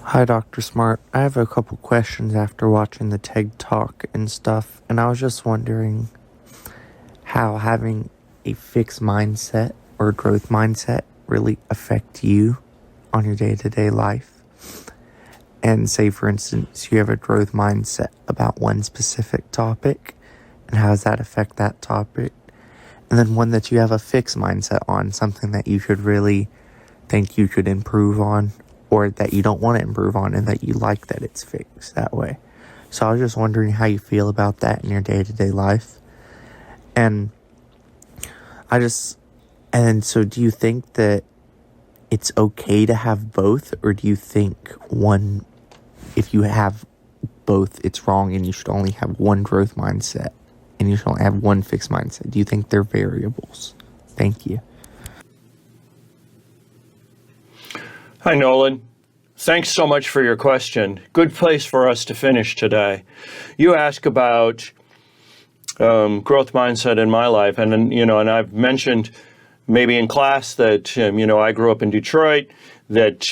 Hi, Dr. Smart. I have a couple questions after watching the TED Talk and stuff, and I was just wondering how having a fixed mindset or growth mindset really affect you on your day-to-day life. And say, for instance, you have a growth mindset about one specific topic, and how does that affect that topic? And then one that you have a fixed mindset on, something that you could really think you could improve on, or that you don't want to improve on, and that you like that it's fixed that way. So I was just wondering how you feel about that in your day-to-day life. And so do you think that it's okay to have both, or do you think one, if you have both, it's wrong and you should only have one growth mindset and you should only have one fixed mindset? Do you think they're variables? Thank you. Hi, Nolan. Thanks so much for your question. Good place for us to finish today. You ask about growth mindset in my life, and I've mentioned maybe in class that I grew up in Detroit, that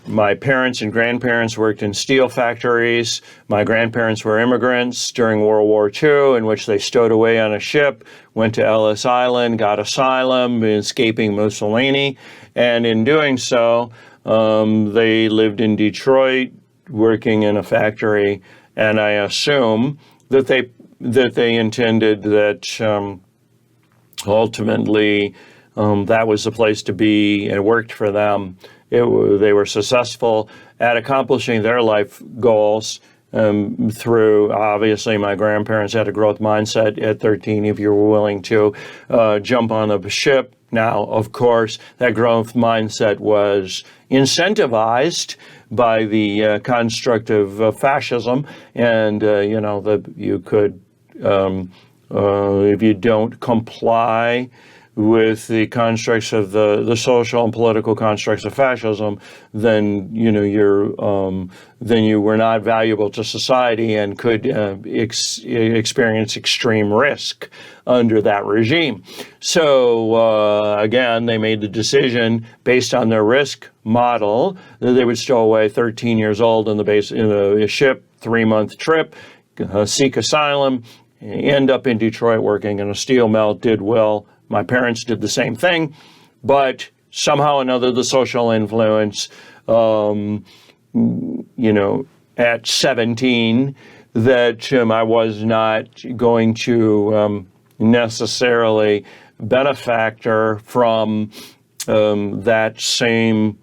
my parents and grandparents worked in steel factories. My grandparents were immigrants during World War II, in which they stowed away on a ship, went to Ellis Island, got asylum, escaping Mussolini, and in doing so, they lived in Detroit, working in a factory, and I assume that they intended that ultimately that was the place to be, and it worked for them. They were successful at accomplishing their life goals through, obviously, my grandparents had a growth mindset at 13, if you were willing to jump on a ship. Now, of course, that growth mindset was incentivized by the construct of fascism, and that you could, if you don't comply with the constructs of the social and political constructs of fascism, then you were not valuable to society and could experience extreme risk under that regime. So again, they made the decision based on their risk model that they would stow away 13 years old in a ship, 3-month trip, seek asylum, end up in Detroit working in a steel mill, did well. My parents did the same thing, but somehow or another, the social influence, at 17, that I was not going to necessarily benefactor from that same.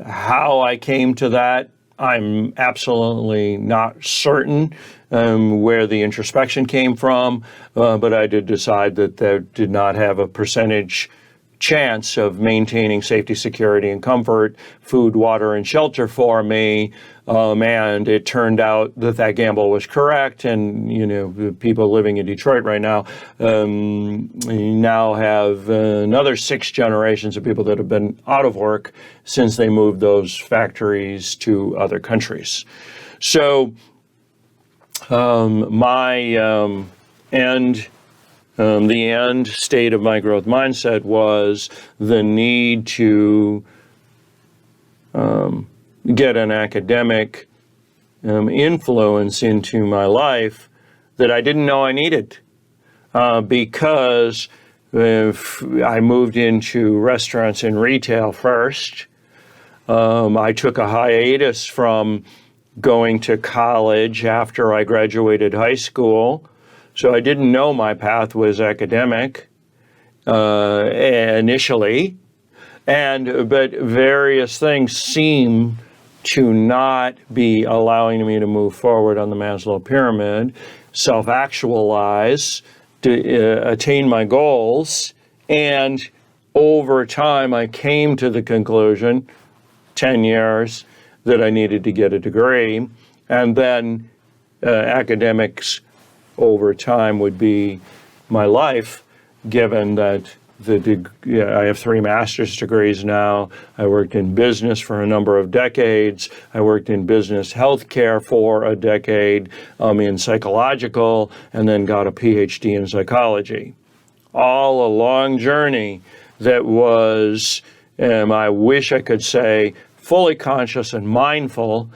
How I came to that, I'm absolutely not certain where the introspection came from, but I did decide that that did not have a percentage chance of maintaining safety, security, and comfort, food, water, and shelter for me. And it turned out that that gamble was correct. And, the people living in Detroit right now now have another 6 generations of people that have been out of work since they moved those factories to other countries. So the end state of my growth mindset was the need to get an academic influence into my life that I didn't know I needed, because I moved into restaurants and retail first. I took a hiatus from going to college after I graduated high school. So I didn't know my path was academic initially, but various things seem to not be allowing me to move forward on the Maslow pyramid, self-actualize, to attain my goals, and over time I came to the conclusion, 10 years, that I needed to get a degree, and then academics over time would be my life, given that I have 3 master's degrees now. I worked in business for a number of decades. I worked in business healthcare for a decade, in psychological, and then got a Ph.D. in psychology. All a long journey that was, I wish I could say, fully conscious and mindful,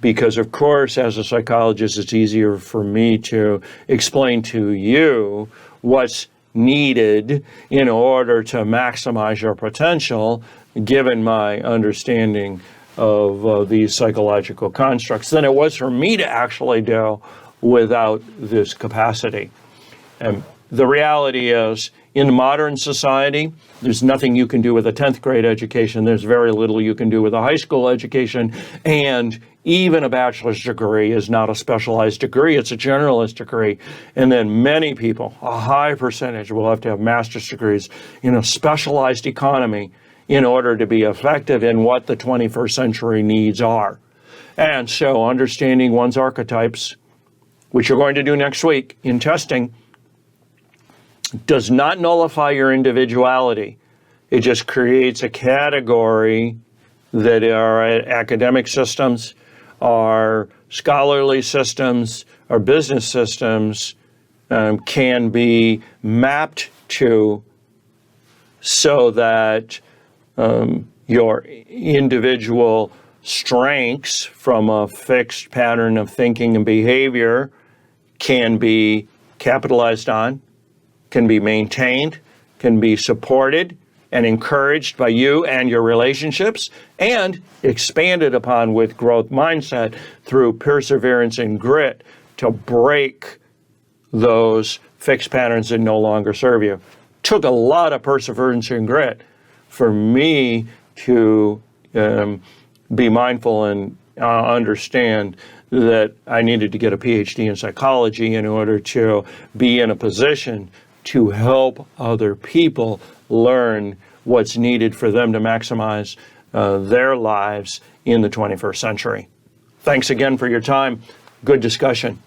because of course, as a psychologist, it's easier for me to explain to you what's needed in order to maximize your potential, given my understanding of these psychological constructs, than it was for me to actually do without this capacity. And the reality is, in modern society, there's nothing you can do with a 10th grade education. There's very little you can do with a high school education. And even a bachelor's degree is not a specialized degree. It's a generalist degree. And then many people, a high percentage, will have to have master's degrees in a specialized economy in order to be effective in what the 21st century needs are. And so understanding one's archetypes, which you're going to do next week in testing, does not nullify your individuality. It just creates a category that our academic systems, our scholarly systems, our business systems can be mapped to, so that your individual strengths from a fixed pattern of thinking and behavior can be capitalized on, can be maintained, can be supported and encouraged by you and your relationships, and expanded upon with growth mindset through perseverance and grit to break those fixed patterns that no longer serve you. Took a lot of perseverance and grit for me to be mindful and understand that I needed to get a Ph.D. in psychology in order to be in a position to help other people learn what's needed for them to maximize their lives in the 21st century. Thanks again for your time. Good discussion.